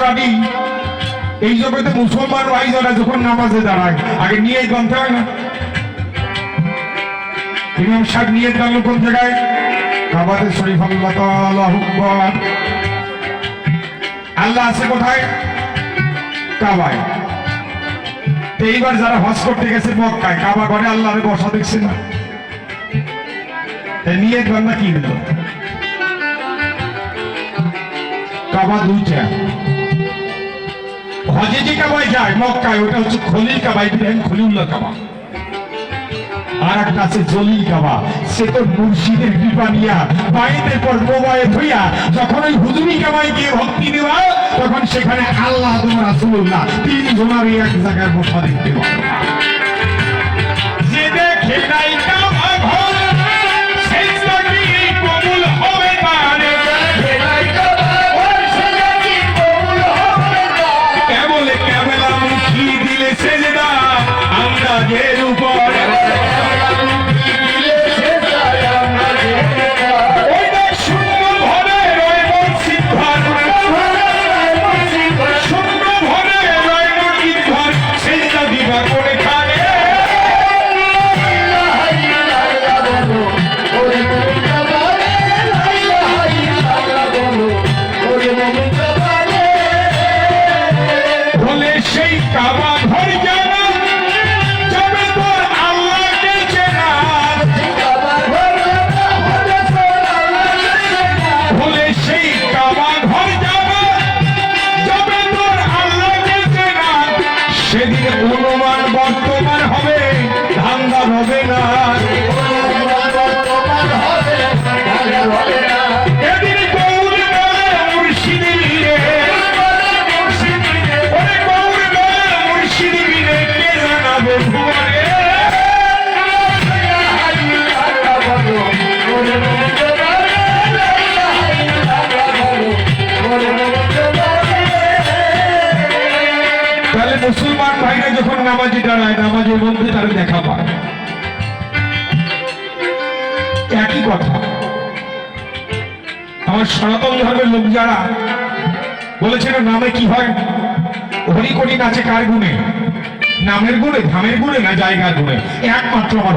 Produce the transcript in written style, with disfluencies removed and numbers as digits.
বাড়ি এই জগতে মুসলমান ভাইজারা যখন নামাজে দাঁড়ায় আগে নিয়ে জানতে হয় না? ইমাম সাহেব নিয়ে জানলো কোন জায়গায়? কাবাতে শরীফ। আল্লাহু আকবার। আল্লাহ আছে কোথায়? কাবায়। এইবার যারা হজ করতে গেছে মক্কায়, কাবা ঘরে আল্লাহরে বসা দেখছে না, নিয়ে জানা কি হলো? কাবা দুইটা। হজে যে কাবায় যায় মক্কায়, ওটা হচ্ছে খলিল কাবা, ইব্রাহিম খলিলুল্লাহ কাবা। আর একটা আছে জলিল কাবা, সে তো মুর্শিদের কৃপা নিয়া বাইরের পর মোবাইল হইয়া যখন ওই হুজুরি কাবায় গিয়ে ভক্তি দেওয়া, তখন সেখানে আল্লাহ তোমার রাসূলুল্লাহ তিন জনারই এক জায়গায় বসা দেখতে পাওয়া। যে দেখে নাই কাবা ঘর সেজদা কি কবুল হবে তারে, কেবলে কেবলা মুখি দিলে সেজদা আন্দাজের উপর। সেদিন অনুমান বর্তমান হবে, ধান্দা হবে না। এদিন গৌর বলে মুর্শিদি বীরে, গৌর বলে মুর্শিদি বীরে কে জানাবে ভুবনে। তাহলে মুসলমান ভাইরা যখন নামাজে দাঁড়ায়, নামাজের মধ্যে তারা দেখা পায়, একই কথা। আমার সনাতন ধর্মের লোক যারা বলেছে না নামে কি হয়, হরি কোটি নাচে কার গুণে? নামের গুণে, ধামের গুণে না জায়গার গুণে? একমাত্র আমার